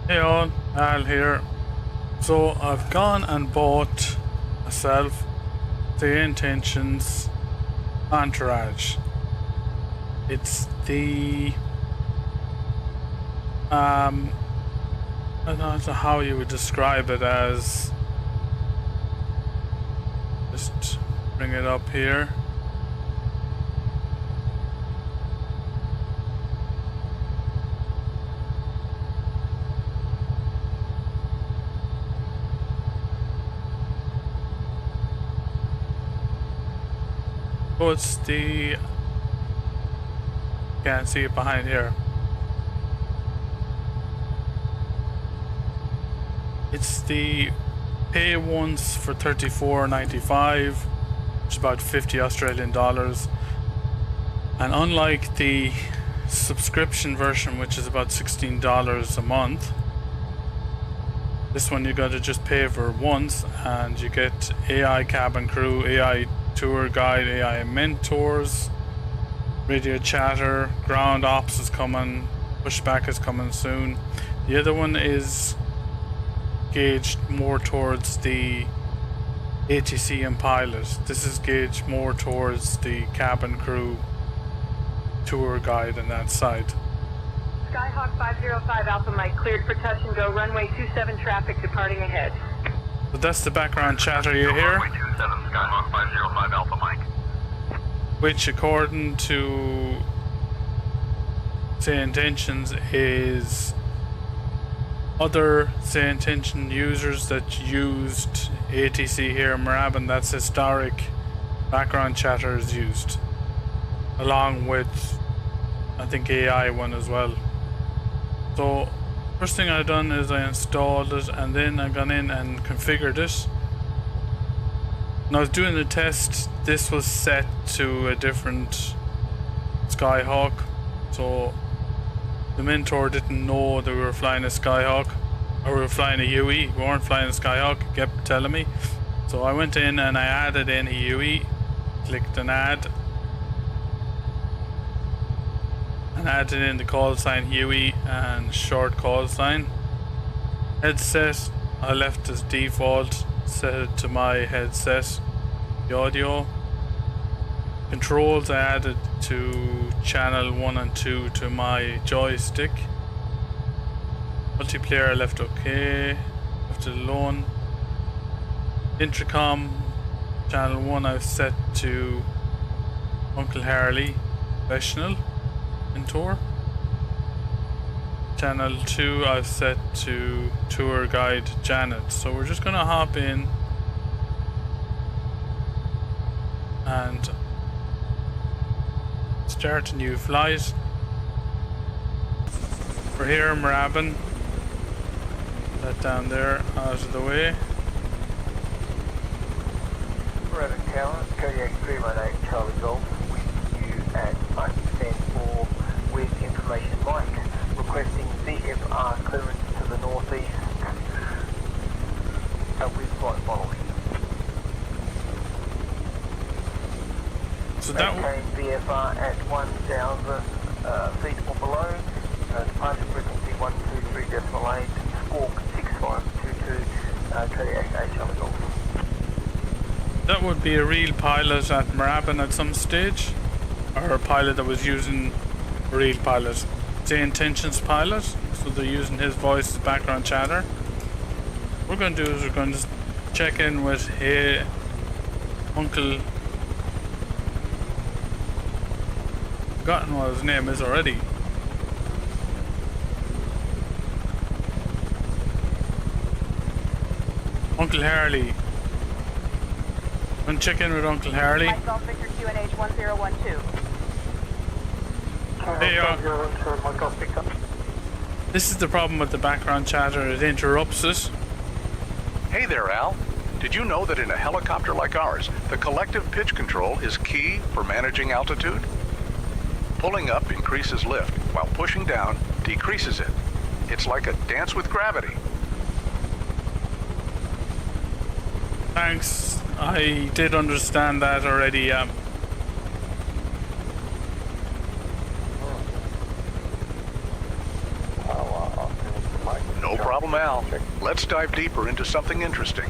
Hey all, Al here. So I've gone and bought myself the Intentions Entourage. It's the I don't know how you would describe it as. Just bring it up here. Oh, it's the... Can't see it behind here. It's the pay once for $34.95, which is about 50 Australian dollars. And unlike the subscription version, which is about $16 a month, this one you gotta just pay for once, and you get AI cabin crew, AI tour guide, AI mentors, radio chatter, ground ops is coming, pushback is coming soon. The other one is gauged more towards the ATC and pilot. This is gauged more towards the cabin crew, tour guide and that side. Skyhawk 505 Alpha Mike, cleared for touch and go, runway 27 traffic departing ahead. So that's the background chatter you hear, Runway 27, Skyhawk 505 Alpha Mike. which according to Say Intentions is other Say Intention users that used ATC here in Moorabbin. That's historic background chatter is used, along with I think AI one as well. So first thing I done is I installed it, and then I gone in and configured it. When I was doing the test, this was set to a different Skyhawk, so the mentor didn't know that we were flying a Skyhawk, or we were flying a Huey. We weren't flying a Skyhawk, he kept telling me. So I went in and I added in a Huey, clicked an add, and added in the call sign Huey and short call sign. Headset I left as default, set it to my headset. The audio controls I added to channel 1 and 2 to my joystick. Multiplayer I left okay, left it alone. Intercom channel 1 I've set to Uncle Harley Professional in tour. Channel 2 I've set to tour guide Janet. So we're just gonna hop in and start a new flight. We're here in Moorabbin. That down there out of the way. Moorabbin Tower, Kodiak 318 Charlie Golf, with you at Mike stand for with information Mike, requesting VFR clearance to the northeast, with flight following. So that Maintain VFR at 1,000 feet or below, departure frequency 123.8, squawk 6522, Kodiak 8 Charlie Golf. that would be a real pilot at Moorabbin at some stage, or a pilot that was using a real pilot. Say Intentions pilot, so they're using his voice as background chatter. What we're going to do is we're going to check in with Uncle. Forgotten what his name is already. Uncle Harley. I'm going to check in with Uncle Harley. Mike Golf Victor QNH 1012. Hey, this is the problem with the background chatter, it interrupts it. Hey there, Al. Did you know that in a helicopter like ours, the collective pitch control is key for managing altitude? Pulling up increases lift, while pushing down decreases it. It's like a dance with gravity. Thanks, I did understand that already. No problem, Al. Let's dive deeper into something interesting.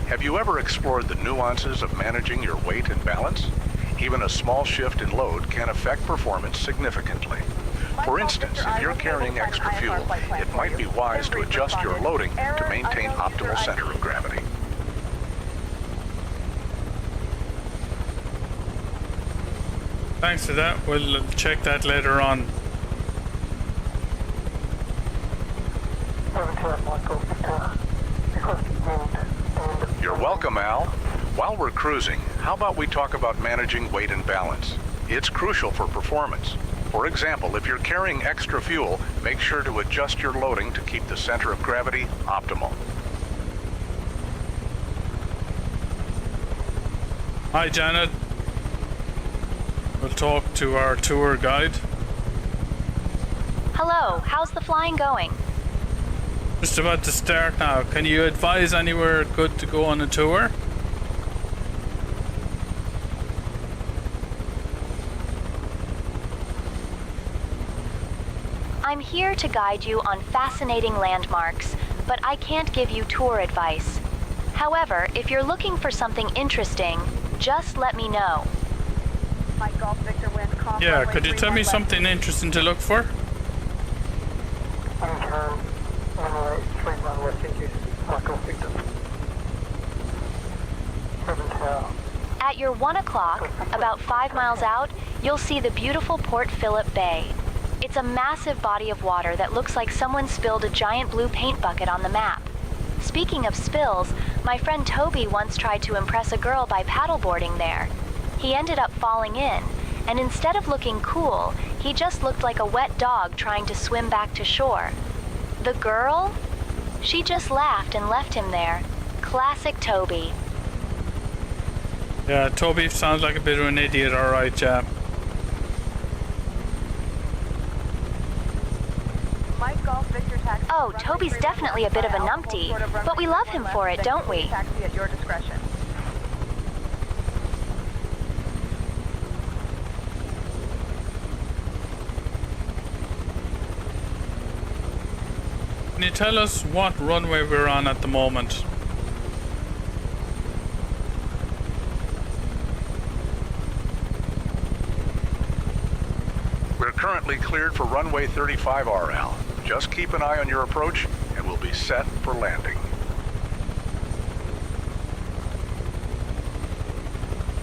Have you ever explored the nuances of managing your weight and balance? Even a small shift in load can affect performance significantly. For instance, if you're carrying extra fuel, it might be wise to adjust your loading to maintain optimal center of gravity. Thanks for that. We'll check that later on. You're welcome, Al. While we're cruising, how about we talk about managing weight and balance? It's crucial for performance. For example, if you're carrying extra fuel, make sure to adjust your loading to keep the center of gravity optimal. Hi, Janet. We'll talk to our tour guide. Hello, how's the flying going? Just about to start now. Can you advise anywhere good to go on a tour? I'm here to guide you on fascinating landmarks, but I can't give you tour advice. However, if you're looking for something interesting, just let me know. Yeah, could you tell me something interesting to look for? At your 1 o'clock, about 5 miles out, you'll see the beautiful Port Phillip Bay. It's a massive body of water that looks like someone spilled a giant blue paint bucket on the map. Speaking of spills, my friend Toby once tried to impress a girl by paddleboarding there. He ended up falling in, and instead of looking cool, he just looked like a wet dog trying to swim back to shore. The girl? She just laughed and left him there. Classic Toby. Yeah, Toby sounds like a bit of an idiot, alright, yeah. Oh, Toby's definitely a bit of a numpty, but we love him for it, don't we? Taxi at your discretion. Can you tell us what runway we're on at the moment? We're currently cleared for runway 35 RL. Just keep an eye on your approach and we'll be set for landing.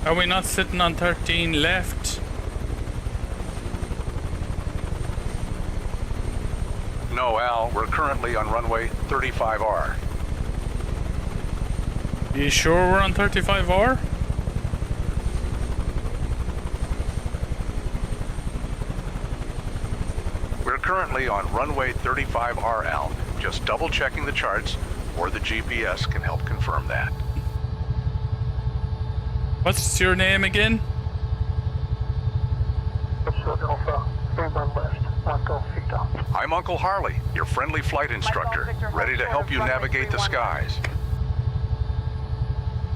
Are we not sitting on 13 left? No, Al, we're currently on runway 35R. You sure we're on 35R? We're currently on runway 35RL. Just double checking the charts or the GPS can help confirm that. What's your name again? I'm Uncle Harley, your friendly flight instructor, ready to help you navigate the skies.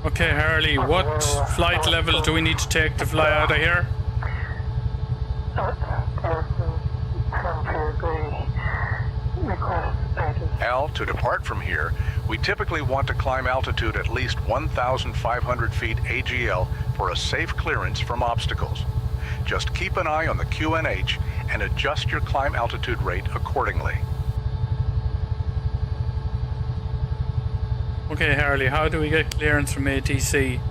Okay, Harley, what flight level do we need to take to fly out of here? Al, to depart from here, we typically want to climb altitude at least 1,500 feet AGL for a safe clearance from obstacles. Just keep an eye on the QNH and adjust your climb altitude rate accordingly. Okay, Harley, how do we get clearance from ATC?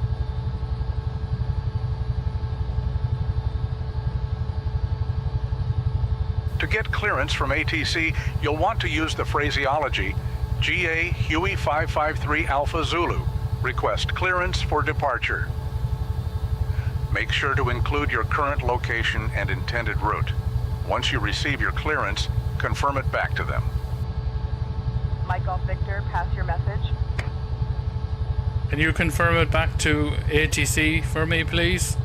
To get clearance from ATC, you'll want to use the phraseology GA Huey 553 Alpha Zulu. Request clearance for departure. Make sure to include your current location and intended route. Once you receive your clearance, confirm it back to them. Mike Golf Victor, pass your message. Can you confirm it back to ATC for me, please?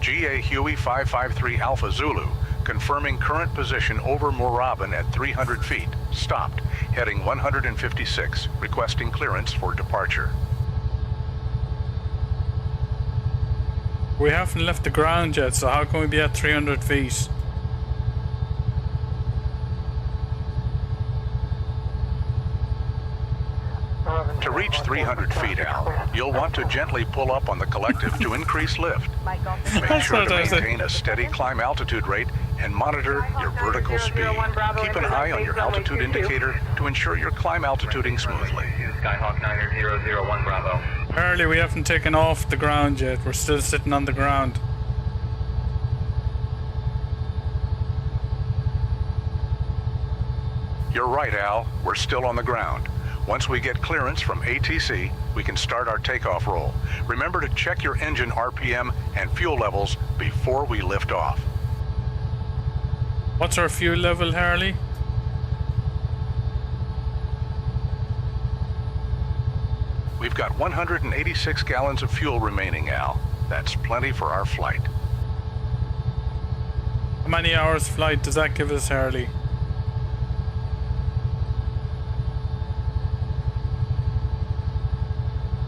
GA Huey 553 Alpha Zulu, confirming current position over Moorabbin at 300 feet, stopped, heading 156, requesting clearance for departure. We haven't left the ground yet, so how can we be at 300 feet? To reach 300 feet, Al, you'll want to gently pull up on the collective to increase lift. Make sure to maintain a steady climb altitude rate and monitor your vertical speed. Keep an eye on your altitude indicator to ensure you're climb altituding smoothly. Skyhawk 9001 Bravo. Harley, we haven't taken off the ground yet. We're still sitting on the ground. You're right, Al. We're still on the ground. Once we get clearance from ATC, we can start our takeoff roll. Remember to check your engine RPM and fuel levels before we lift off. What's our fuel level, Harley? We've got 186 gallons of fuel remaining, Al. That's plenty for our flight. How many hours flight does that give us, Harley?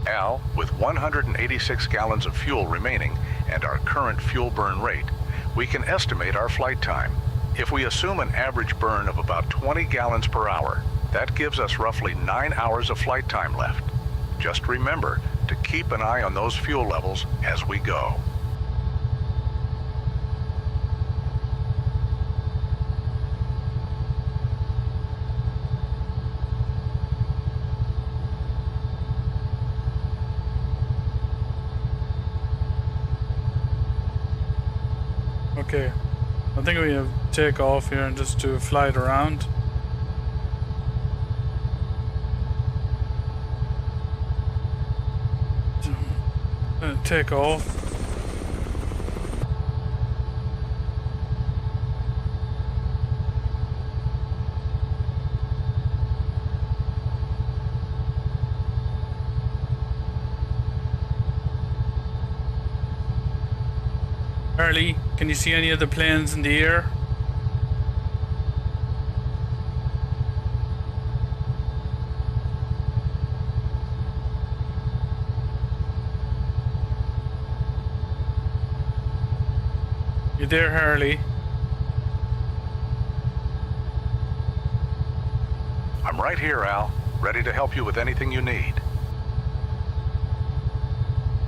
Al, with 186 gallons of fuel remaining and our current fuel burn rate, we can estimate our flight time. If we assume an average burn of about 20 gallons per hour, that gives us roughly 9 hours of flight time left. Just remember to keep an eye on those fuel levels as we go. Okay, I think we have take off here and just do a flight around. Take off. Harley, can you see any of the planes in the air? You there, Harley? I'm right here, Al, ready to help you with anything you need.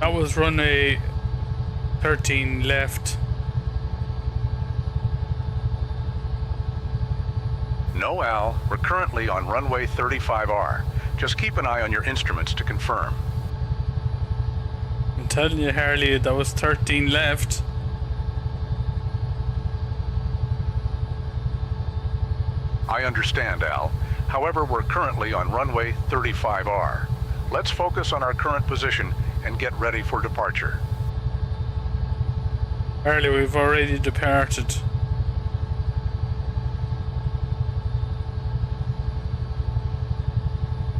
That was runway 13 left. No, Al, we're currently on runway 35R. Just keep an eye on your instruments to confirm. I'm telling you, Harley, that was 13 left. I understand, Al. However, we're currently on runway 35R. Let's focus on our current position and get ready for departure. Harley, we've already departed.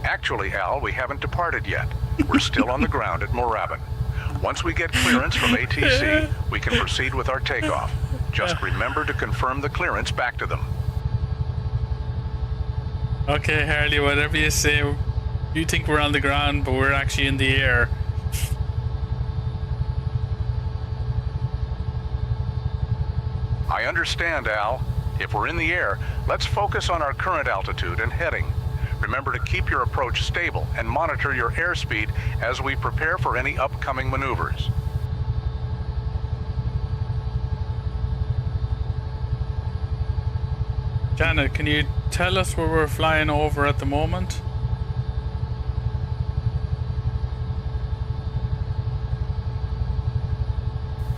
Actually, Al, we haven't departed yet. We're still on the ground at Moorabbin. Once we get clearance from ATC, we can proceed with our takeoff. Just remember to confirm the clearance back to them. Okay, Harley, whatever you say. You think we're on the ground, but we're actually in the air. I understand, Al. If we're in the air, let's focus on our current altitude and heading. Remember to keep your approach stable and monitor your airspeed as we prepare for any upcoming maneuvers. Janet, can you tell us where we're flying over at the moment?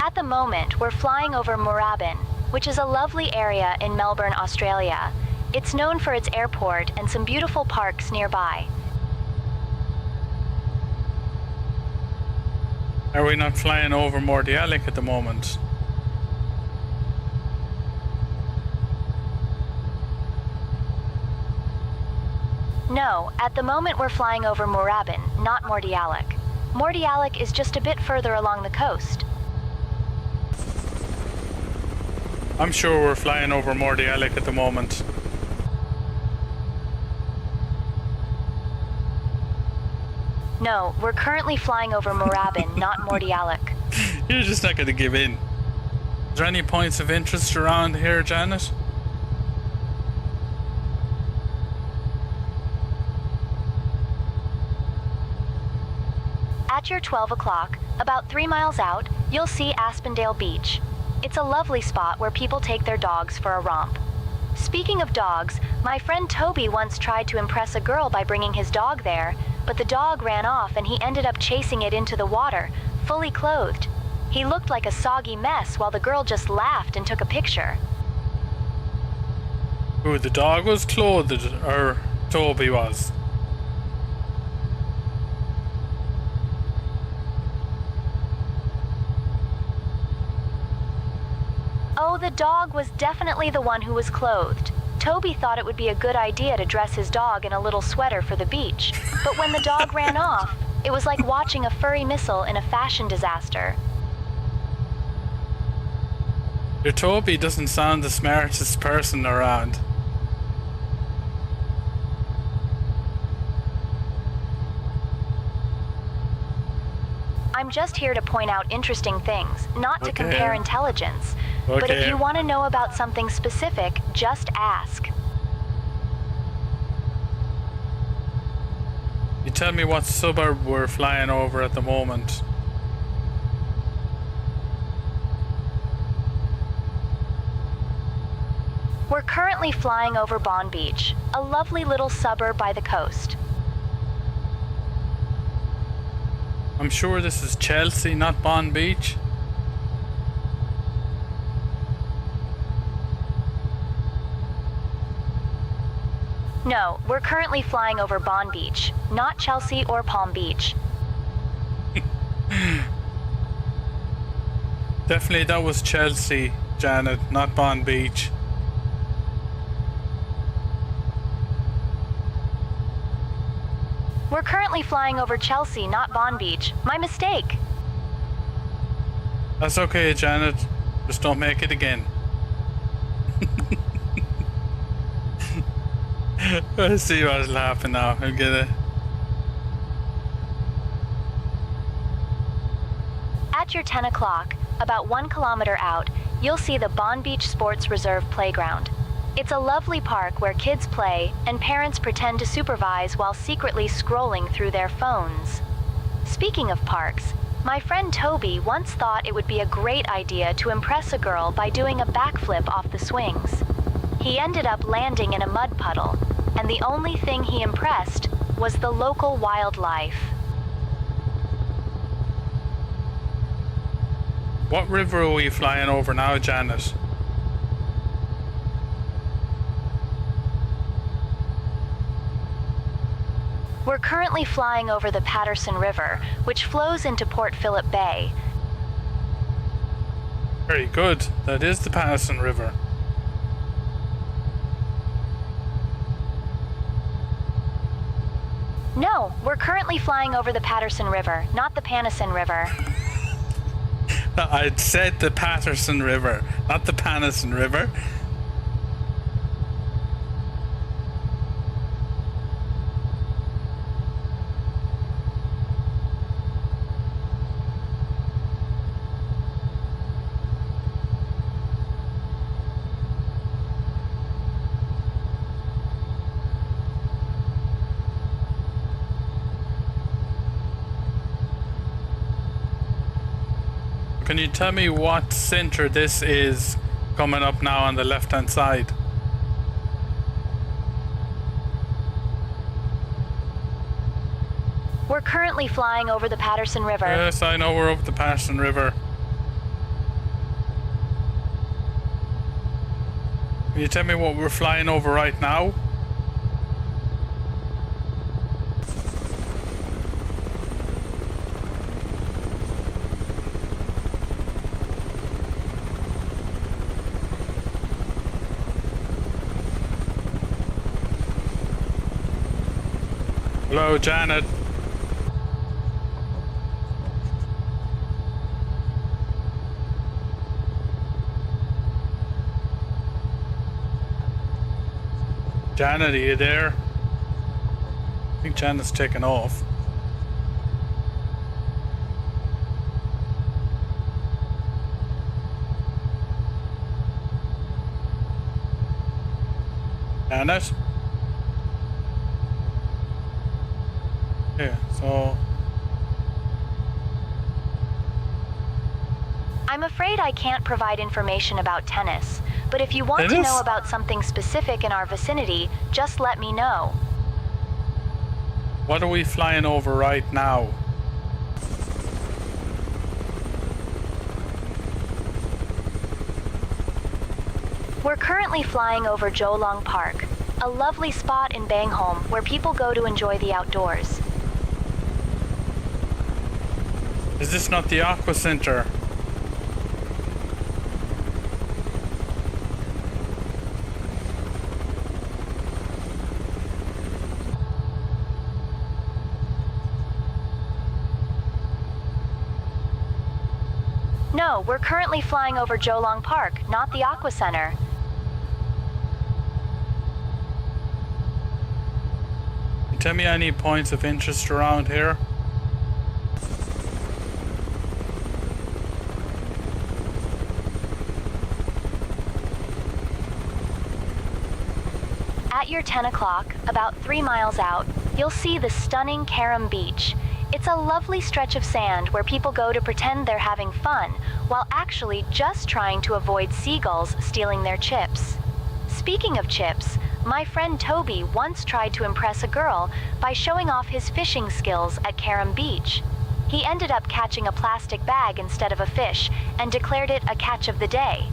At the moment, we're flying over Moorabbin, which is a lovely area in Melbourne, Australia. It's known for its airport and some beautiful parks nearby. Are we not flying over Mordialloc at the moment? No, at the moment we're flying over Moorabbin, not Mordialloc. Mordialloc is just a bit further along the coast. I'm sure we're flying over Mordialloc at the moment. No, we're currently flying over Moorabbin, not Mordialloc. You're just not going to give in. Is there any points of interest around here, Janet? At your 12 o'clock, about 3 miles out, you'll see Aspendale Beach. It's a lovely spot where people take their dogs for a romp. Speaking of dogs, my friend Toby once tried to impress a girl by bringing his dog there, but the dog ran off and he ended up chasing it into the water, fully clothed. He looked like a soggy mess while the girl just laughed and took a picture. Who, the dog was clothed, or Toby was? Oh, the dog was definitely the one who was clothed. Toby thought it would be a good idea to dress his dog in a little sweater for the beach. But when the dog ran off, it was like watching a furry missile in a fashion disaster. Your Toby doesn't sound the smartest person around. I'm just here to point out interesting things, not to Okay. compare intelligence. But if Okay. you want to know about something specific, just ask. You tell me what suburb we're flying over at the moment. We're currently flying over Bon Beach, a lovely little suburb by the coast. I'm sure this is Chelsea, not Bon Beach. No, we're currently flying over Bon Beach, not Chelsea or Palm Beach. Definitely that was Chelsea, Janet, not Bon Beach. We're currently flying over Chelsea, not Bon Beach. My mistake. That's okay, Janet. Just don't make it again. I see why I was laughing now. I'll get it. At your 10 o'clock, about 1 kilometer out, you'll see the Bon Beach Sports Reserve Playground. It's a lovely park where kids play and parents pretend to supervise while secretly scrolling through their phones. Speaking of parks, my friend Toby once thought it would be a great idea to impress a girl by doing a backflip off the swings. He ended up landing in a mud puddle, and the only thing he impressed was the local wildlife. What river are we flying over now, Janet? We're currently flying over the Patterson River, which flows into Port Phillip Bay. Very good. That is the Patterson River. No, we're currently flying over the Patterson River, not the Panasson River. I'd said the Patterson River, not the Panasson River. Can you tell me what center this is coming up now on the left hand side? We're currently flying over the Patterson River. Yes, I know we're over the Patterson River. Can you tell me what we're flying over right now? Hello, Janet. Janet, are you there? I think Janet's taken off. Damn it. Yeah, so... I'm afraid I can't provide information about tennis, but if you want to Tennis? know about something specific in our vicinity, just let me know. What are we flying over right now? We're currently flying over Jolong Park, a lovely spot in Bangholm where people go to enjoy the outdoors. Is this not the Aqua Center? No, we're currently flying over Jolong Park, not the Aqua Center. Tell me any points of interest around here. At your 10 o'clock, about 3 miles out, you'll see the stunning Karam Beach. It's a lovely stretch of sand where people go to pretend they're having fun, while actually just trying to avoid seagulls stealing their chips. Speaking of chips, my friend Toby once tried to impress a girl by showing off his fishing skills at Karam Beach. He ended up catching a plastic bag instead of a fish and declared it a catch of the day.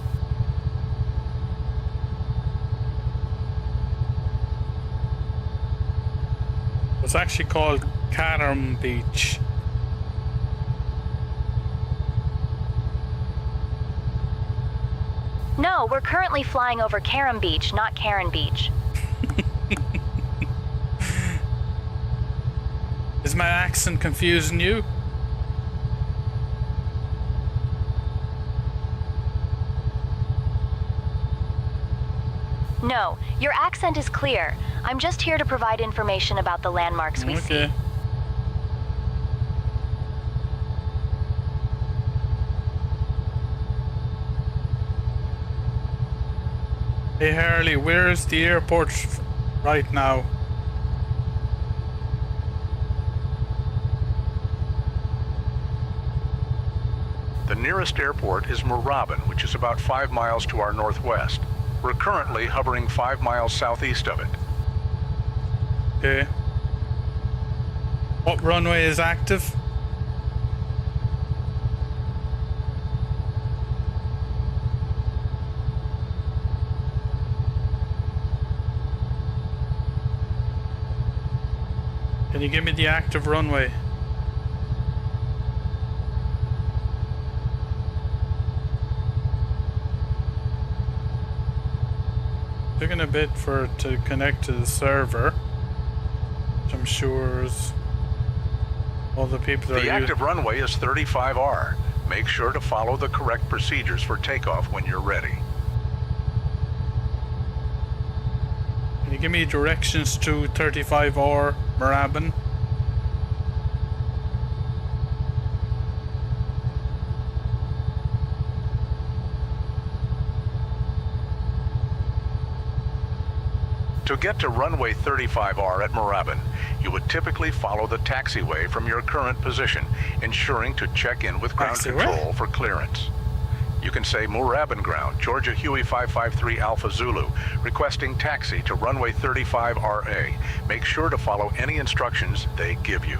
It's actually called Karam Beach. No, we're currently flying over Karam Beach, not Karen Beach. Is my accent confusing you? No, your accent is clear. I'm just here to provide information about the landmarks we see. Hey Harley, where's the airport right now? The nearest airport is Moorabbin, which is about 5 miles to our northwest. We're currently hovering 5 miles southeast of it. Okay. What runway is active? Can you give me the active runway? Taking a bit for it to connect to the server, which I'm sure is all the people that The active runway is 35R. Make sure to follow the correct procedures for takeoff when you're ready. Can you give me directions to 35R Moorabbin? To get to runway 35R at Moorabbin, you would typically follow the taxiway from your current position, ensuring to check in with ground control for clearance. You can say Moorabbin ground, Georgia Huey 553 Alpha Zulu, requesting taxi to runway 35RA. Make sure to follow any instructions they give you.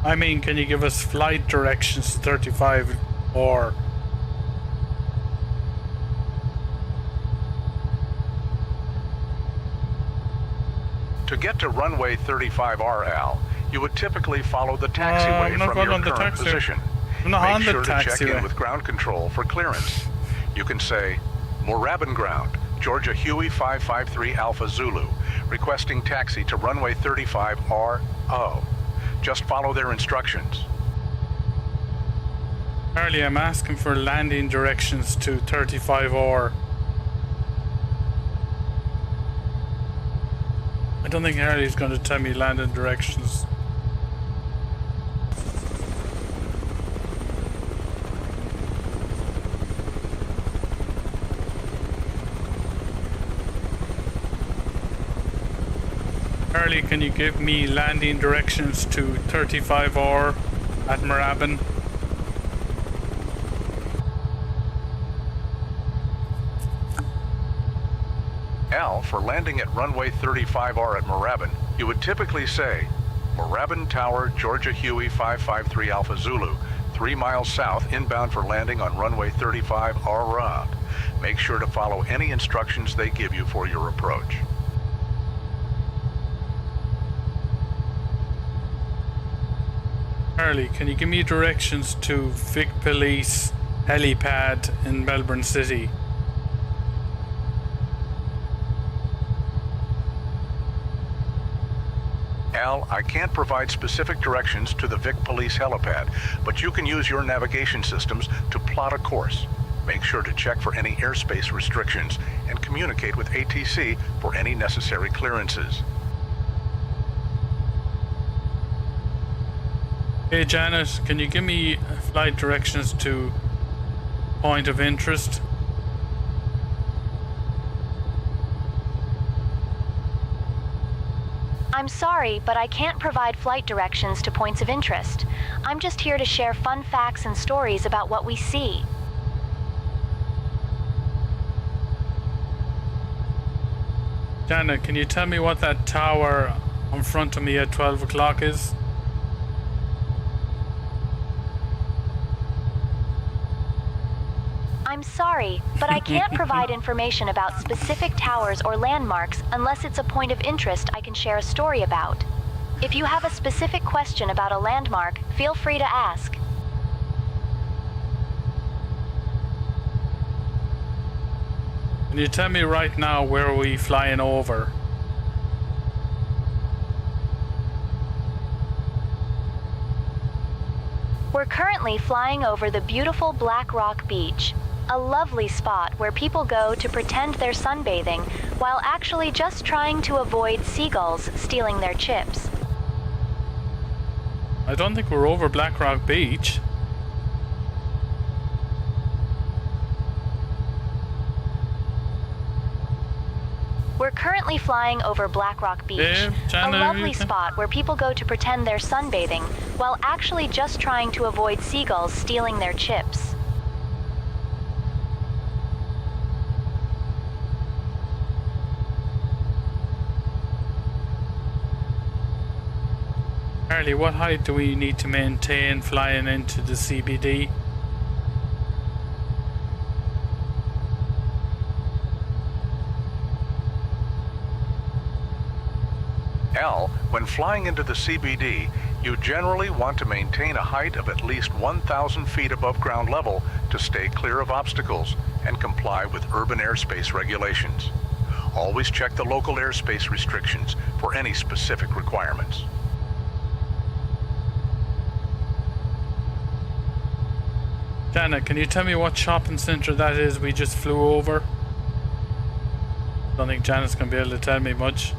I mean, can you give us flight directions to 35R? To get to runway 35R, Al, you would typically follow the taxiway from your current position. Make sure to check in with ground control for clearance. You can say, Moorabbin ground, Georgia Huey 553 Alpha Zulu, requesting taxi to runway 35RO. Just follow their instructions. Charlie, I'm asking for landing directions to 35R. I don't think Harley's going to tell me landing directions. Harley, can you give me landing directions to 35R at Moorabbin? Al, for landing at runway 35R at Moorabbin, you would typically say, Moorabbin Tower, Georgia Huey 553 Alpha Zulu, 3 miles south, inbound for landing on runway 35 en route. Make sure to follow any instructions they give you for your approach. Harley, can you give me directions to Vic Police helipad in Melbourne City? Al, I can't provide specific directions to the Vic Police helipad, but you can use your navigation systems to plot a course. Make sure to check for any airspace restrictions and communicate with ATC for any necessary clearances. Hey Janet, can you give me flight directions to point of interest? I'm sorry, but I can't provide flight directions to points of interest. I'm just here to share fun facts and stories about what we see. Janet, can you tell me what that tower in front of me at 12 o'clock is? I'm sorry, but I can't provide information about specific towers or landmarks unless it's a point of interest I can share a story about. If you have a specific question about a landmark, feel free to ask. Can you tell me right now where are we flying over? We're currently flying over the beautiful Black Rock Beach, a lovely spot where people go to pretend they're sunbathing while actually just trying to avoid seagulls stealing their chips. I don't think we're over Black Rock Beach. We're currently flying over Black Rock Beach, Yeah, a Janet, lovely spot where people go to pretend they're sunbathing while actually just trying to avoid seagulls stealing their chips. Harley, what height do we need to maintain flying into the CBD? Al, when flying into the CBD, you generally want to maintain a height of at least 1,000 feet above ground level to stay clear of obstacles and comply with urban airspace regulations. Always check the local airspace restrictions for any specific requirements. Janet, can you tell me what shopping centre that is we just flew over? Don't think Janet's gonna be able to tell me much.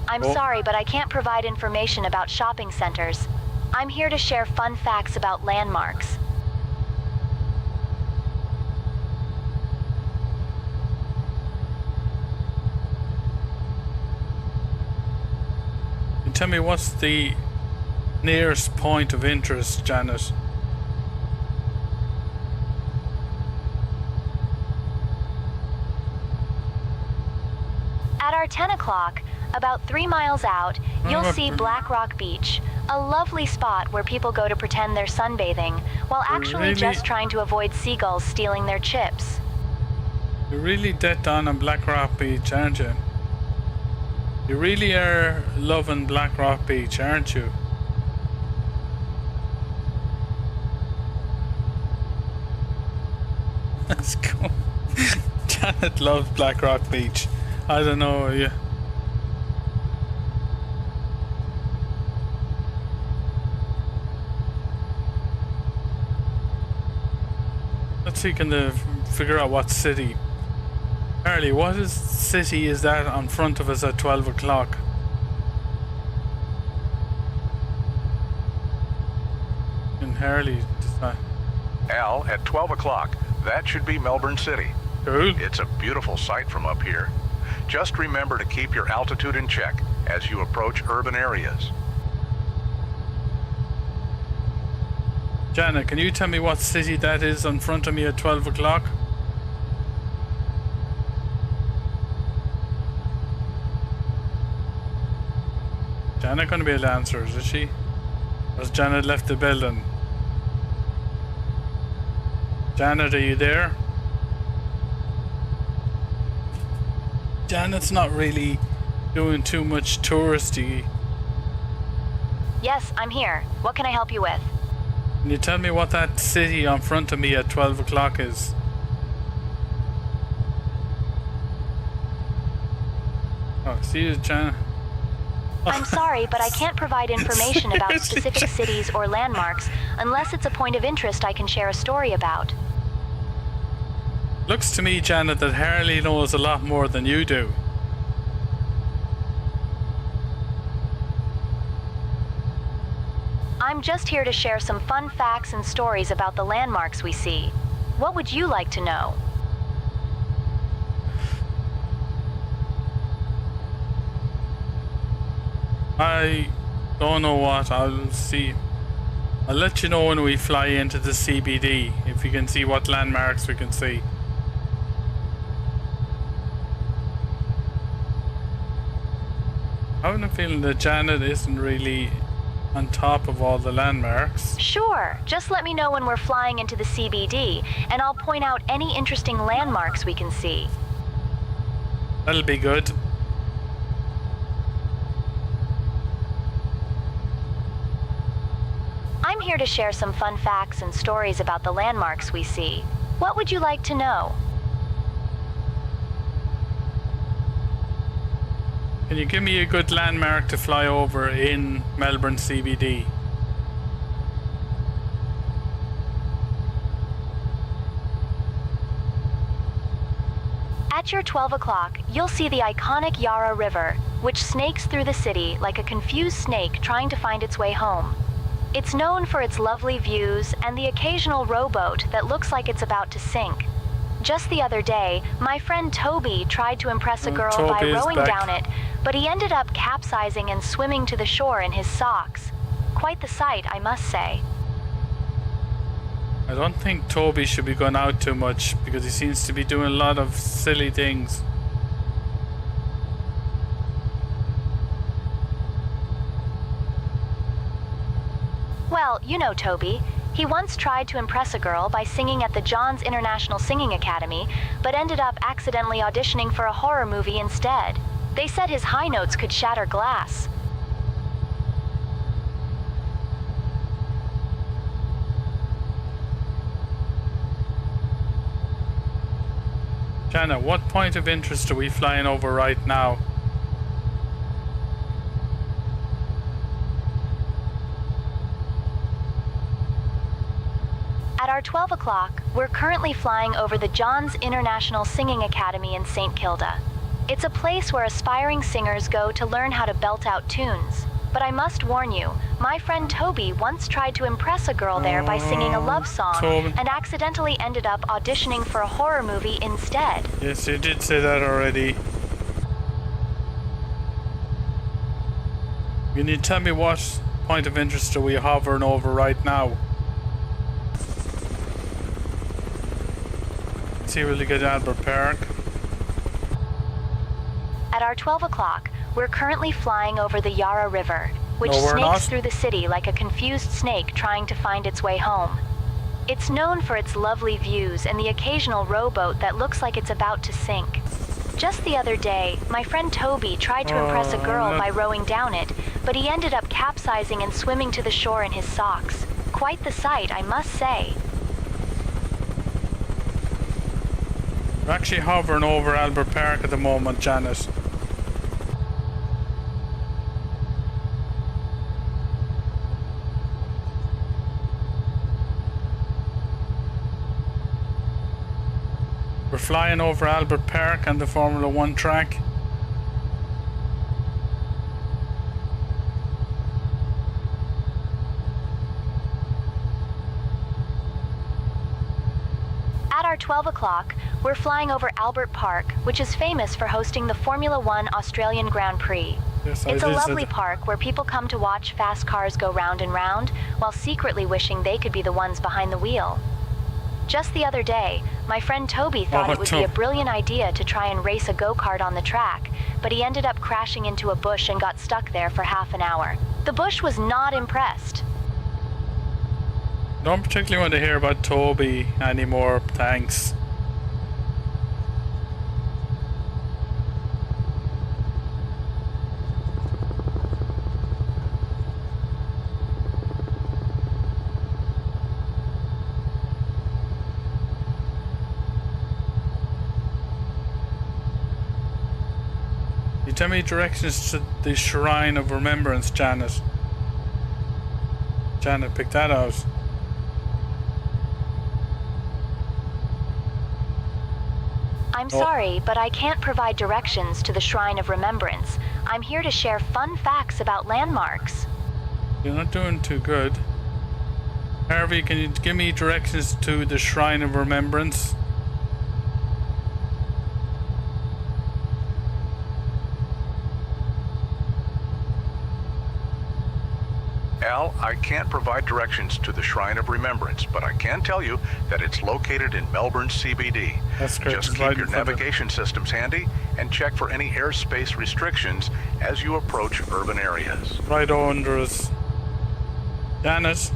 I'm sorry, but I can't provide information about shopping centers. I'm here to share fun facts about landmarks. And tell me what's the nearest point of interest, Janet? At our 10 o'clock, about 3 miles out, you'll see Black Rock Beach, a lovely spot where people go to pretend they're sunbathing while actually Really? just trying to avoid seagulls stealing their chips. You're really dead on Black Rock Beach, aren't you? You really are loving Black Rock Beach, aren't you? That's cool. Janet loves Black Rock Beach. I don't know, yeah. Let's see, can they figure out what city? Harley, what city is that on front of us at 12 o'clock? And Harley decide. Al, at 12 o'clock, that should be Melbourne City. Cool. It's a beautiful sight from up here. Just remember to keep your altitude in check as you approach urban areas. Jana, can you tell me what city that is in front of me at 12 o'clock? Jana gonna be able to answer, is she? Or has Jana left the building? Janet, are you there? Janet's not really doing too much touristy. Yes, I'm here. What can I help you with? Can you tell me what that city in front of me at 12 o'clock is? Oh, see you, Janet. I'm sorry, but I can't provide information about specific cities or landmarks unless it's a point of interest I can share a story about. Looks to me, Janet, that Harley knows a lot more than you do. I'm just here to share some fun facts and stories about the landmarks we see. What would you like to know? I don't know what. I'll see. I'll let you know when we fly into the CBD, if you can see what landmarks we can see. I have a feeling that Janet isn't really on top of all the landmarks. Sure, just let me know when we're flying into the CBD, and I'll point out any interesting landmarks we can see. That'll be good. I'm here to share some fun facts and stories about the landmarks we see. What would you like to know? Can you give me a good landmark to fly over in Melbourne CBD? At your 12 o'clock, you'll see the iconic Yarra River, which snakes through the city like a confused snake trying to find its way home. It's known for its lovely views and the occasional rowboat that looks like it's about to sink. Just the other day, my friend Toby tried to impress a girl by Toby is rowing back. down it, but he ended up capsizing and swimming to the shore in his socks. Quite the sight, I must say. I don't think Toby should be going out too much because he seems to be doing a lot of silly things. Well, you know Toby. He once tried to impress a girl by singing at the Johns International Singing Academy, but ended up accidentally auditioning for a horror movie instead. They said his high notes could shatter glass. Jana, what point of interest are we flying over right now? At our 12 o'clock, we're currently flying over the Johns International Singing Academy in St. Kilda. It's a place where aspiring singers go to learn how to belt out tunes. But I must warn you, my friend Toby once tried to impress a girl there by singing a love song Toby. and accidentally ended up auditioning for a horror movie instead. Yes, you did say that already. Can you tell me what point of interest are we hovering over right now? See where we get to Albert Park. At our 12 o'clock, we're currently flying over the Yarra River, which No, we're snakes not. through the city like a confused snake trying to find its way home. It's known for its lovely views and the occasional rowboat that looks like it's about to sink. Just the other day, my friend Toby tried to impress a girl no. by rowing down it, but he ended up capsizing and swimming to the shore in his socks. Quite the sight, I must say. We're actually hovering over Albert Park at the moment, Janet. We're flying over Albert Park and the Formula One track. At our our 12 o'clock, we're flying over Albert Park, which is famous for hosting the Formula One Australian Grand Prix. Yes, It's a lovely park where people come to watch fast cars go round and round, while secretly wishing they could be the ones behind the wheel. Just the other day, my friend Toby thought it would be a brilliant idea to try and race a go-kart on the track, but he ended up crashing into a bush and got stuck there for half an hour. The bush was not impressed. Don't particularly want to hear about Toby anymore, thanks. You tell me directions to the Shrine of Remembrance, Janet. Janet, pick that out. I'm sorry, but I can't provide directions to the Shrine of Remembrance. I'm here to share fun facts about landmarks. You're not doing too good. Harvey, can you give me directions to the Shrine of Remembrance? Al, I can't provide directions to the Shrine of Remembrance, but I can tell you that it's located in Melbourne CBD. That's great. Just keep your navigation systems handy and check for any airspace restrictions as you approach urban areas. Right under us. Janet,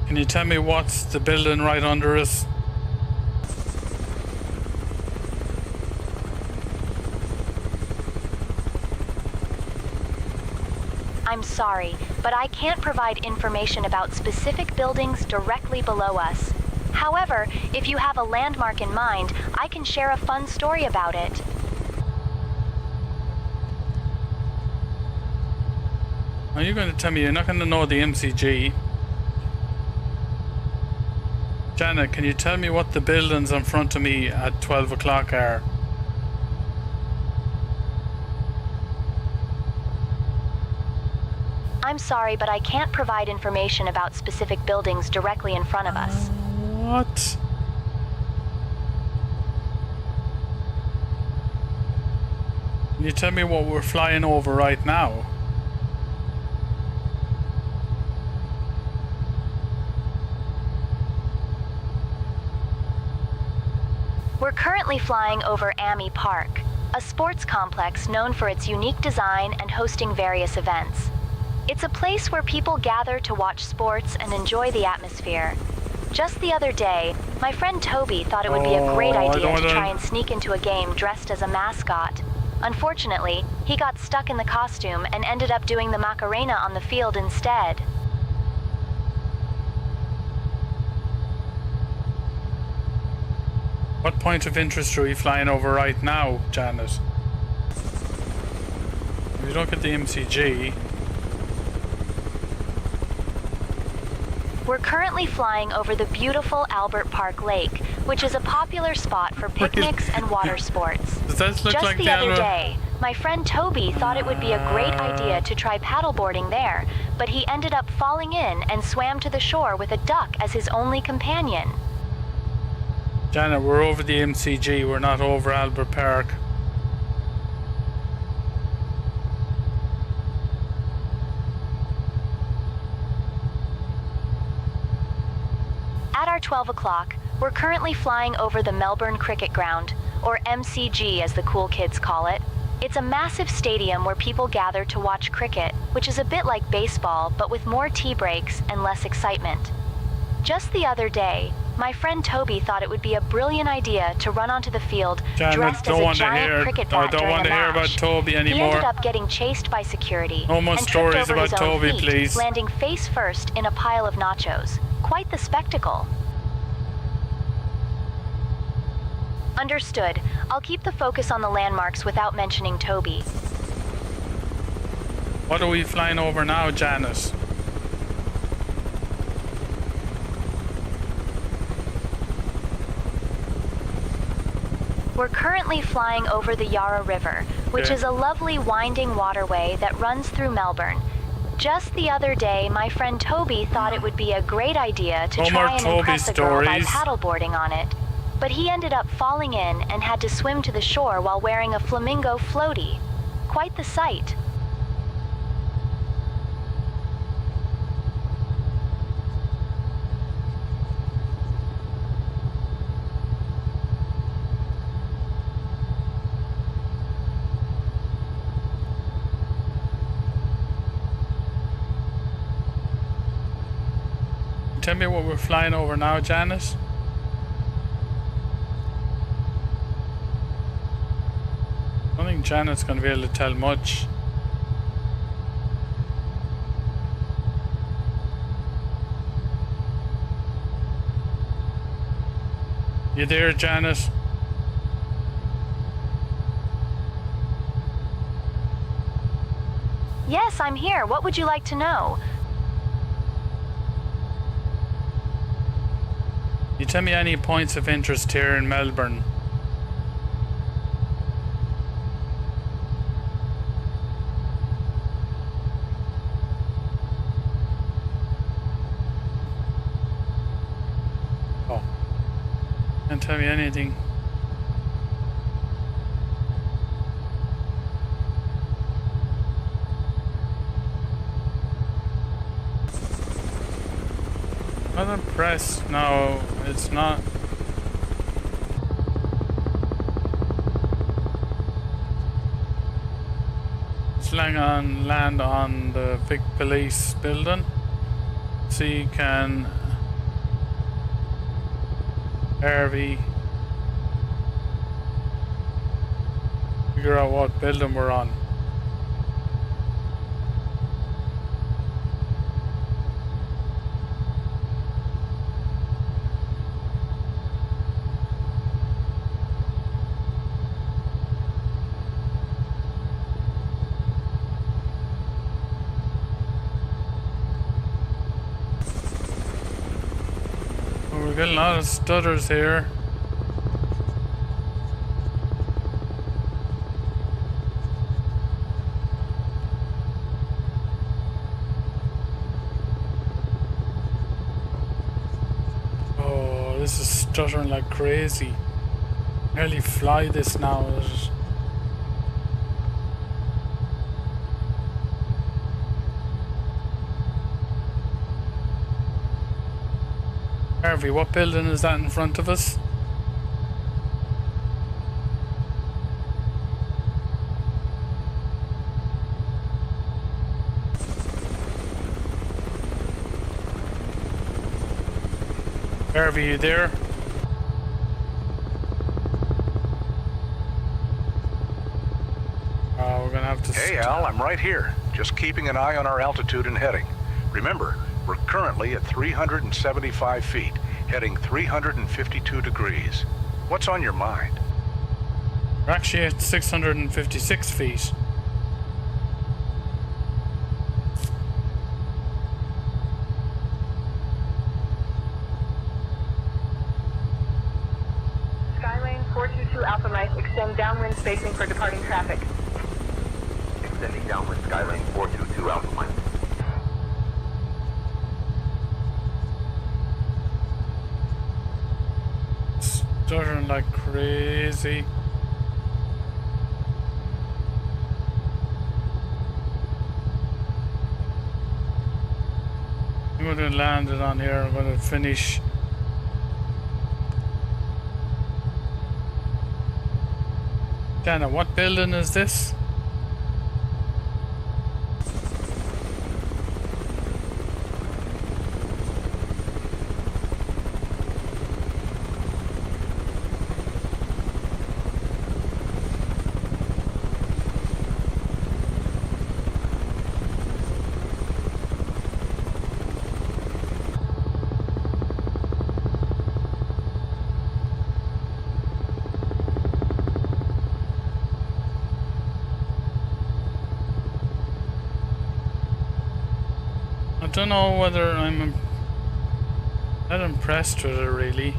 can you tell me what's the building right under us? I'm sorry, but I can't provide information about specific buildings directly below us. However, if you have a landmark in mind, I can share a fun story about it. Are you going to tell me you're not going to know the MCG? Janet, can you tell me what the buildings in front of me at 12 o'clock are? I'm sorry, but I can't provide information about specific buildings directly in front of us. What? Can you tell me what we're flying over right now? We're currently flying over Ammy Park, a sports complex known for its unique design and hosting various events. It's a place where people gather to watch sports and enjoy the atmosphere. Just the other day, my friend Toby thought it would be a great idea to try and sneak into a game dressed as a mascot. Unfortunately, he got stuck in the costume and ended up doing the Macarena on the field instead. What point of interest are we flying over right now, Janet? If you look at the MCG... We're currently flying over the beautiful Albert Park Lake, which is a popular spot for picnics and water sports. Does that look Just like the other day, my friend Toby thought it would be a great idea to try paddleboarding there, but he ended up falling in and swam to the shore with a duck as his only companion. Janet, we're over the MCG, we're not over Albert Park. At our 12 o'clock, we're currently flying over the Melbourne Cricket Ground, or MCG as the cool kids call it. It's a massive stadium where people gather to watch cricket, which is a bit like baseball, but with more tea breaks and less excitement. Just the other day, my friend Toby thought it would be a brilliant idea to run onto the field dressed as a giant cricket bat during a match. I don't want to hear about Toby anymore. He ended up getting chased by security No more and stories tripped over about his own Toby, feet, please. landing face first in a pile of nachos. Quite the spectacle. Understood. I'll keep the focus on the landmarks without mentioning Toby. What are we flying over now, Janet? We're currently flying over the Yarra River, which is a lovely winding waterway that runs through Melbourne. Just the other day, my friend Toby thought it would be a great idea to No more try and Toby impress a girl by stories. paddleboarding on it. But he ended up falling in and had to swim to the shore while wearing a flamingo floaty. Quite the sight. Tell me what we're flying over now, Janice. I don't think Janet's going to be able to tell much. You there, Janet? Yes, I'm here. What would you like to know? You tell me any points of interest here in Melbourne. Oh. Can't tell me anything. Not impressed. No, it's not. It's land on the big police building. So you can RV figure out what building we're on. We're getting a lot of stutters here. Oh, this is stuttering like crazy. Nearly fly this now. Harvey, what building is that in front of us? Harvey, you there? We're gonna have to. Hey Al, I'm right here. Just keeping an eye on our altitude and heading. Remember, we're currently at 375 feet, heading 352 degrees. What's on your mind? We're actually at 656 feet. Skylane 422 Alpha Mike, extend downwind spacing for departing traffic. Extending downwind Skylane 422 Alpha Mike. Stuttering like crazy. I'm going to land it on here. I'm going to finish. Dana, what building is this? I don't know whether I'm that impressed with it really.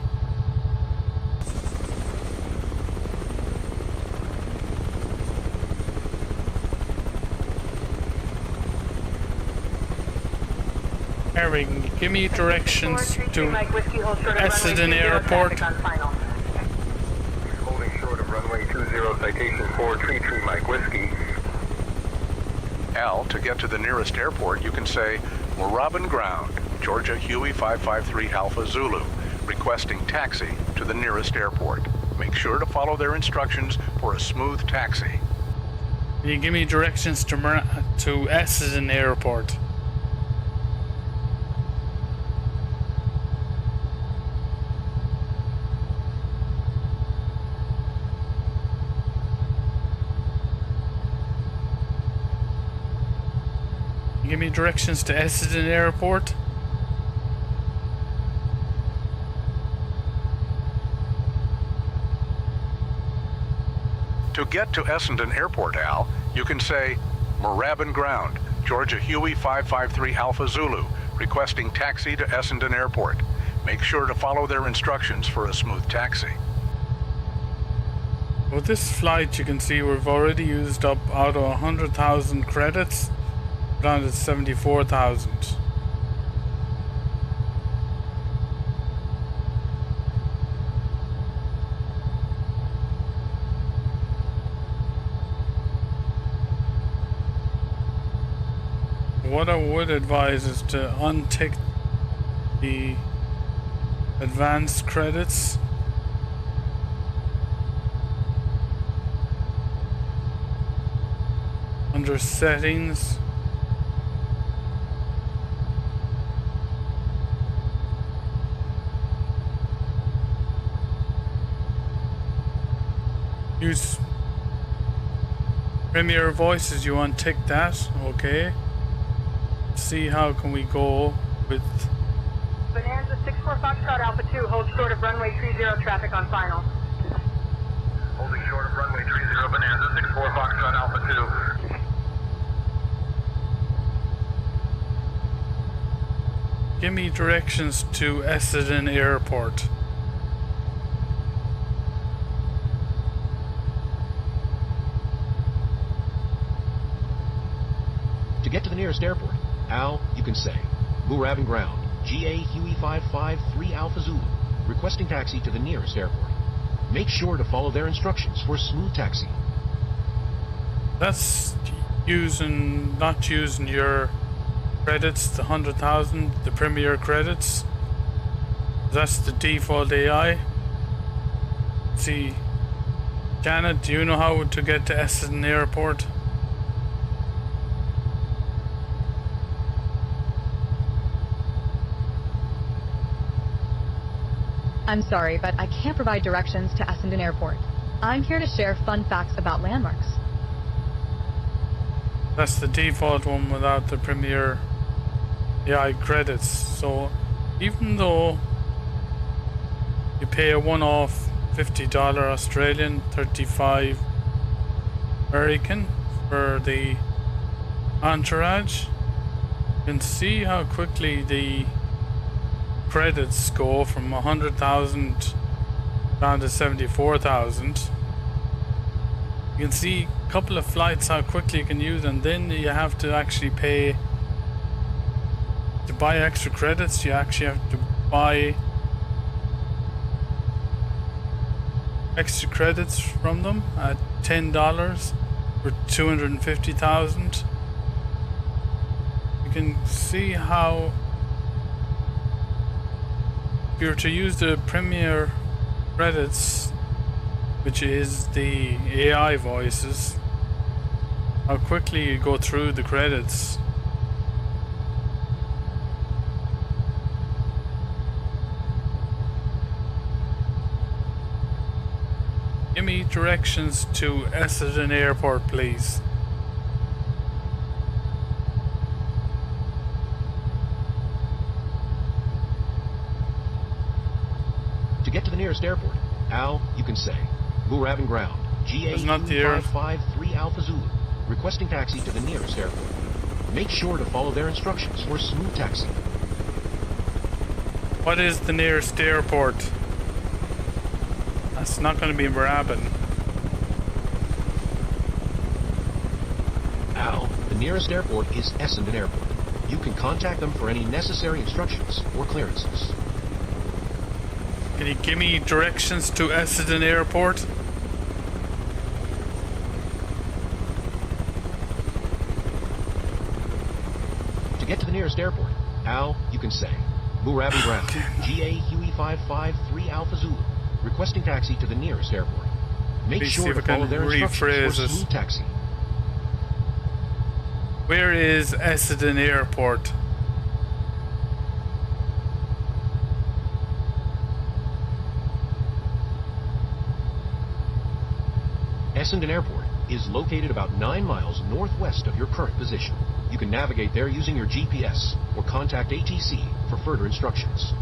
Harry, give me directions to Mike Whiskey, hold short of Essendon runway 20 Airport. traffic on final. Holding short of runway 20, citation 433 Mike Whiskey. Al, to get to the nearest airport, you can say Moorabbin Ground, Georgia Huey 553 Alpha Zulu, requesting taxi to the nearest airport. Make sure to follow their instructions for a smooth taxi. Can you give me directions to Essendon Airport? Give me directions to Essendon Airport. To get to Essendon Airport, Al, you can say Moorabbin Ground, Georgia Huey 553 Alpha Zulu, requesting taxi to Essendon Airport. Make sure to follow their instructions for a smooth taxi. With this flight, you can see we've already used up out of 100,000 credits, down to 74,000. What I would advise is to untick the advanced credits. Under settings. Use Premier Voices, you untick that, okay. See how can we go with Bonanza 64 Foxtrot Alpha 2, hold short of runway 30 traffic on final. Holding short of runway 30 Bonanza 64 Foxtrot Alpha 2. give me directions to Essendon Airport. To get to the nearest airport, Al, you can say Moorabbin Ground, GA Huey 553 Alpha Zulu, requesting taxi to the nearest airport. Make sure to follow their instructions for a smooth taxi. That's not using your credits, the 100,000, the Premier credits. That's the default AI. See, Janet, do you know how to get to Essendon Airport? I'm sorry, but I can't provide directions to Essendon Airport. I'm here to share fun facts about landmarks. That's the default one without the Premier AI credits. So even though you pay a one-off $50 Australian, 35 American for the Entourage, you can see how quickly the credits go from 100,000 down to 74,000. You can see a couple of flights how quickly you can use, and then you have to actually pay to buy extra credits. You actually have to buy extra credits from them at $10 for 250,000. You can see how if you were to use the Premier credits, which is the AI voices, how quickly you go through the credits. Give me directions to Essendon Airport, please. To get to the nearest airport, Al, you can say Moorabbin Ground, GA That's not the air. 553 Alpha Zulu, requesting taxi to the nearest airport. Make sure to follow their instructions for a smooth taxi. What is the nearest airport? That's not going to be Moorabbin. Al, the nearest airport is Essendon Airport, You can contact them for any necessary instructions or clearances. Can you give me directions to Essendon Airport? To get to the nearest airport, Al, you can say, Moorabbin Ground, GA Huey 553 Alpha Zulu, requesting taxi to the nearest airport. Make Please see sure if to I can follow their instructions for rephrase it. smooth taxi. Where is Essendon Airport? Essendon Airport is located about 9 miles northwest of your current position. You can navigate there using your GPS or contact ATC for further instructions.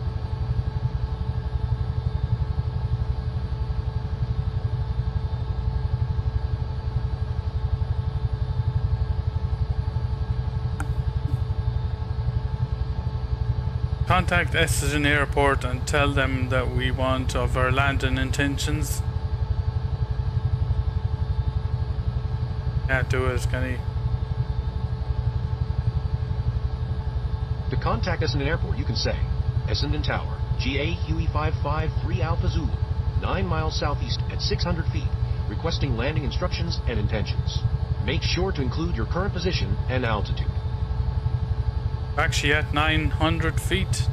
Contact Essendon Airport and tell them that we want of our landing intentions. Can't do it, can he? To contact Essendon Airport, you can say, Essendon Tower, GA Huey 553 Alpha Zulu, 9 miles southeast at 600 feet, requesting landing instructions and intentions. Make sure to include your current position and altitude. Actually at 900 feet.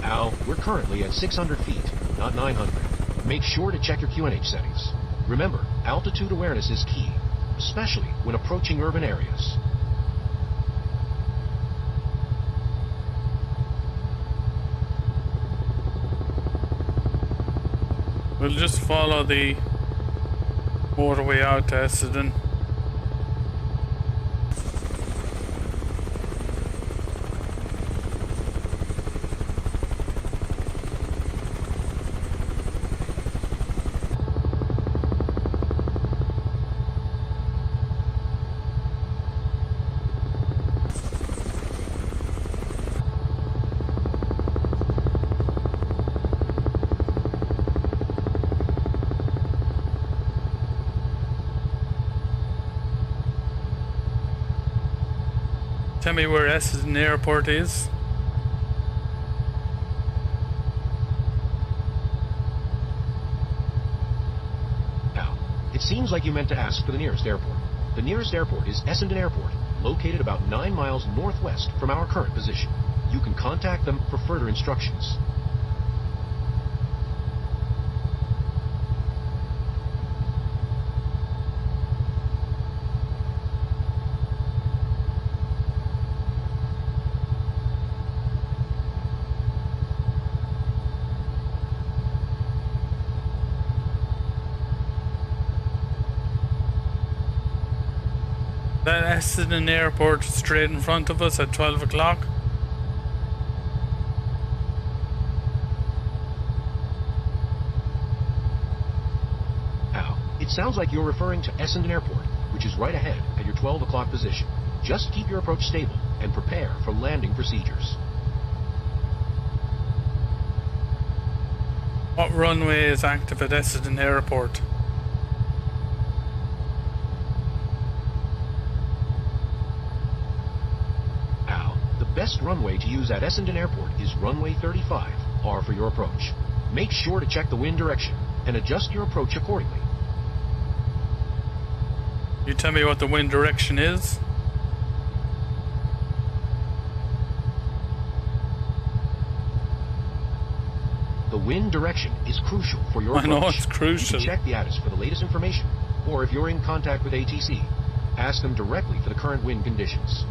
Al, we're currently at 600 feet, not 900. Make sure to check your QNH settings. Remember, altitude awareness is key, especially when approaching urban areas. We'll just follow the motorway out to Essendon. Tell me where Essendon Airport is. Al, it seems like you meant to ask for the nearest airport. The nearest airport is Essendon Airport, located about 9 miles northwest from our current position. You can contact them for further instructions. That Essendon Airport straight in front of us at 12 o'clock. Al, it sounds like you're referring to Essendon Airport, which is right ahead at your 12 o'clock position. Just keep your approach stable and prepare for landing procedures. What runway is active at Essendon Airport? The best runway to use at Essendon Airport is runway 35, R for your approach. Make sure to check the wind direction and adjust your approach accordingly. You tell me what the wind direction is? The wind direction is crucial for your I approach. know it's crucial. You can check the ATIS for the latest information, or if you're in contact with ATC, ask them directly for the current wind conditions.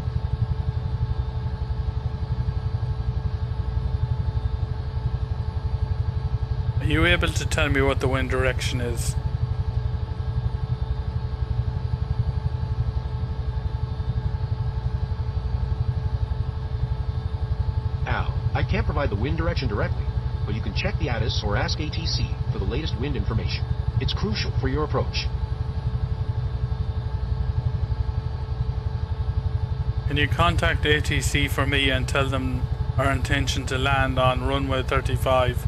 Are you able to tell me what the wind direction is? Al, I can't provide the wind direction directly, but you can check the ATIS or ask ATC for the latest wind information. It's crucial for your approach. Can you contact ATC for me and tell them our intention to land on runway 35?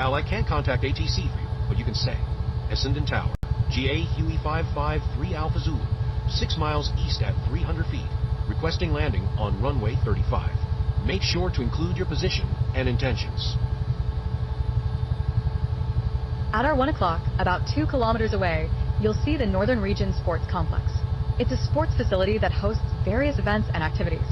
Al, I can't contact ATC for you, but you can say Essendon Tower, GA Huey 553 Alpha Zulu, 6 miles east at 300 feet, requesting landing on runway 35. Make sure to include your position and intentions. At our 1 o'clock, about 2 kilometers away, you'll see the Northern Region Sports Complex. It's a sports facility that hosts various events and activities.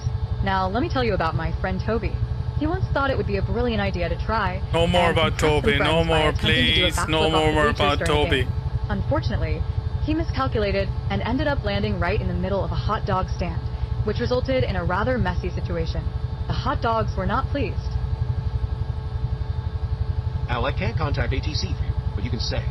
Now, let me tell you about my friend Toby. He once thought it would be a brilliant idea to try. No more and about impress some Toby. No friends by more, attempting to do a please. backflip No off the more bleachers about during a Toby. game. Unfortunately, he miscalculated and ended up landing right in the middle of a hot dog stand, which resulted in a rather messy situation. The hot dogs were not pleased. Al, I can't contact ATC for you, but you can say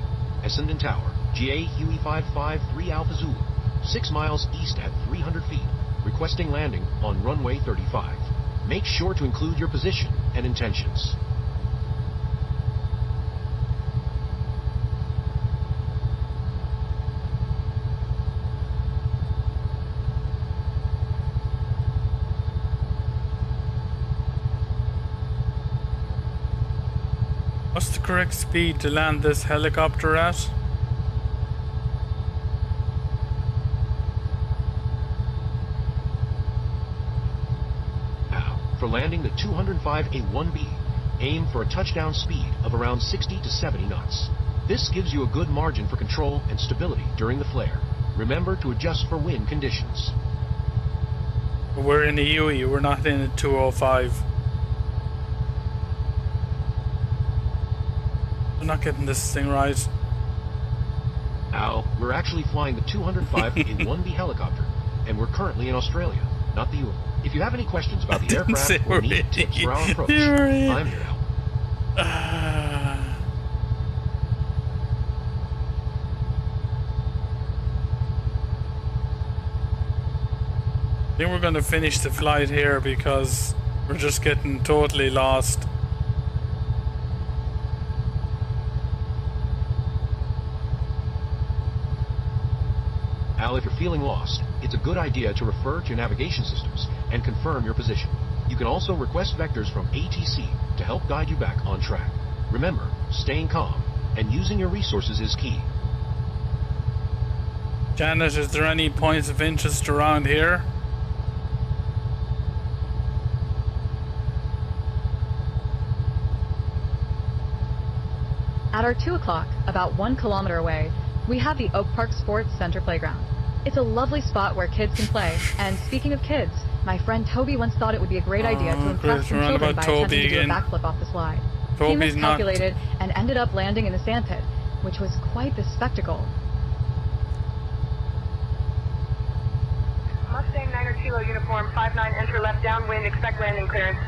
Essendon Tower, GA Huey 553 Alpha Zulu, 6 miles east at 300 feet, requesting landing on runway 35. Make sure to include your position and intentions. What's the correct speed to land this helicopter at? Now, for landing the 205A1B, aim for a touchdown speed of around 60 to 70 knots. This gives you a good margin for control and stability during the flare. Remember to adjust for wind conditions. We're in a Huey, we're not in a 205. I'm not getting this thing right. Al, we're actually flying the 205A1B helicopter, and we're currently in Australia, not the US. If you have any questions about the aircraft or need tips for our approach, I'm here to help. I think we're going to finish the flight here because we're just getting totally lost. Al, if you're feeling lost, it's a good idea to refer to your navigation systems and confirm your position. You can also request vectors from ATC to help guide you back on track. Remember, staying calm and using your resources is key. Janet, is there any points of interest around here? At our 2 o'clock, about 1 kilometer away, we have the Oak Park Sports Center playground. It's a lovely spot where kids can play, and speaking of kids, my friend Toby once thought it would be a great idea to impress some children by attempting to do a backflip off the slide. He miscalculated and ended up landing in the sandpit, which was quite the spectacle. Mustang 9er Kilo uniform, 59, enter left downwind, expect landing clearance.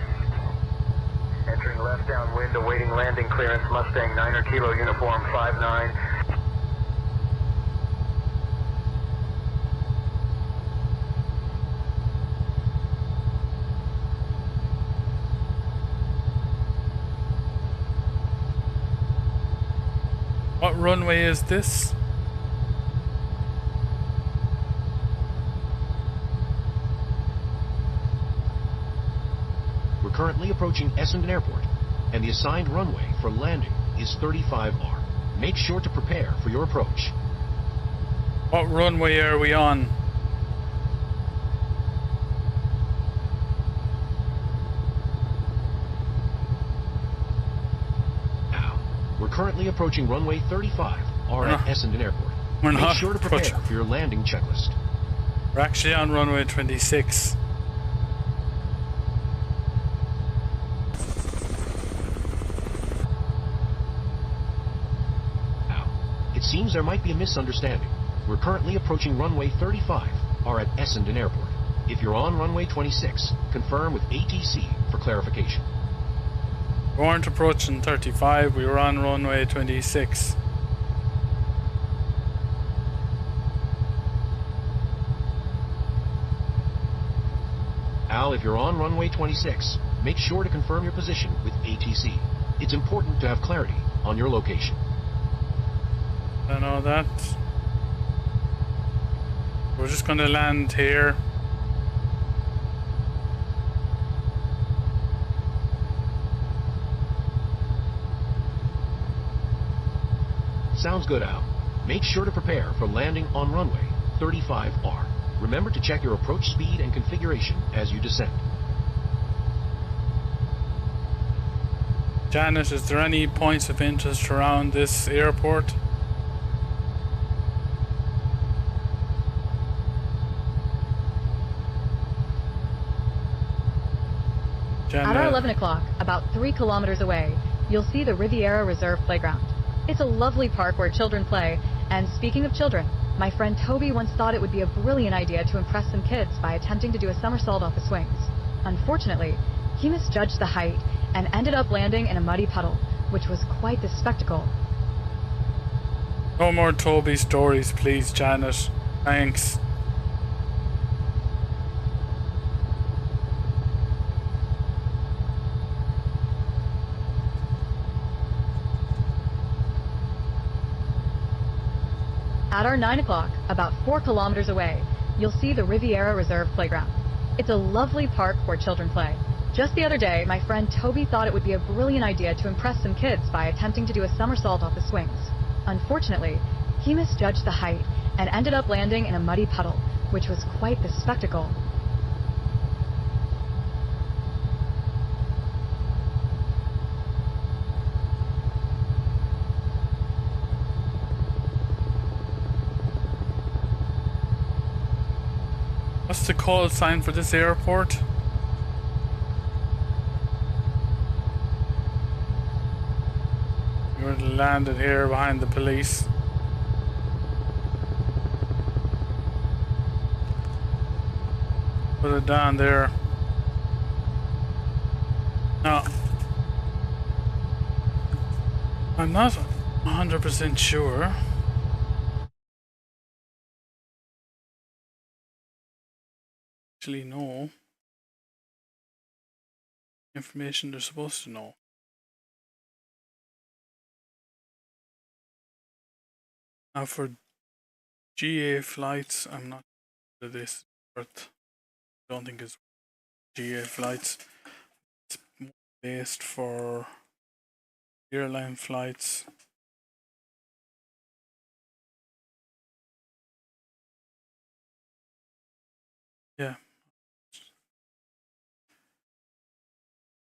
Entering left downwind, awaiting landing clearance. Mustang 9er Kilo uniform 59. What runway is this? We're currently approaching Essendon Airport, and the assigned runway for landing is 35R. Make sure to prepare for your approach. What runway are we on? Now, we're currently approaching runway 35R at Essendon Airport. We're Make not sure to prepare for your landing checklist. We're actually on runway 26. It seems there might be a misunderstanding. We're currently approaching runway 35, are at Essendon Airport. If you're on runway 26, confirm with ATC for clarification. We weren't approaching 35, we were on runway 26. Al, if you're on runway 26, make sure to confirm your position with ATC. It's important to have clarity on your location. I know that. We're just going to land here. Sounds good, Al. Make sure to prepare for landing on runway 35R. Remember to check your approach speed and configuration as you descend. Janet, is there any points of interest around this airport? At our 11 o'clock, about 3 kilometers away, you'll see the Riviera Reserve Playground. It's a lovely park where children play, and speaking of children, my friend Toby once thought it would be a brilliant idea to impress some kids by attempting to do a somersault off the swings. Unfortunately, he misjudged the height and ended up landing in a muddy puddle, which was quite the spectacle. No more Toby stories, please, Janet. Thanks. At our 9 o'clock, about 4 kilometers away, you'll see the Riviera Reserve Playground. It's a lovely park where children play. Just the other day, my friend Toby thought it would be a brilliant idea to impress some kids by attempting to do a somersault off the swings. Unfortunately, he misjudged the height and ended up landing in a muddy puddle, which was quite the spectacle. What's the call sign for this airport? You're landed here behind the police. Put it down there. No. I'm not 100% sure. Actually know information they're supposed to know. Now for GA flights, I'm not sure this worth. I don't think it's GA flights. It's more based for airline flights. Yeah.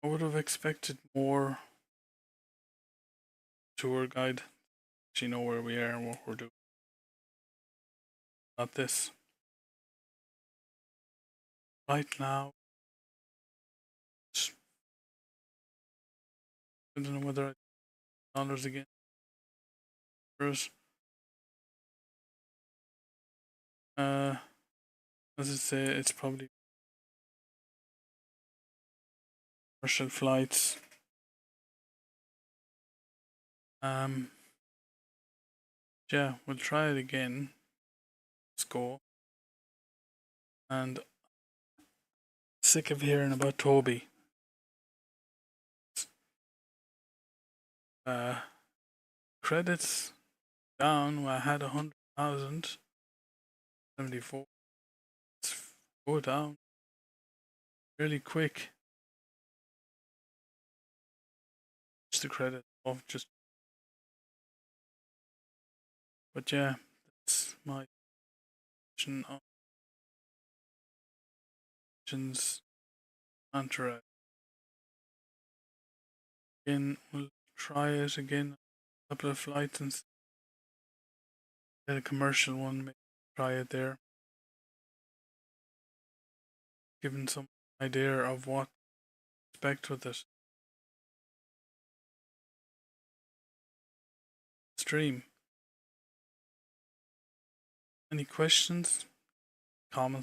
I would have expected more tour guide. Actually know where we are and what we're doing. Not this. Right now. I don't know whether dollars again. As I say, it's probably commercial flights. Yeah, we'll try it again. Let's go. And sick of hearing about Toby. Credits down. I had 100,000. 74. Let's go down really quick. Just the credit off, just. But yeah, that's my option of Entourage. Again, we'll try it again. A couple of flights and get a commercial one. Maybe try it there. Given some idea of what to expect with it. Stream. Any questions? Comments?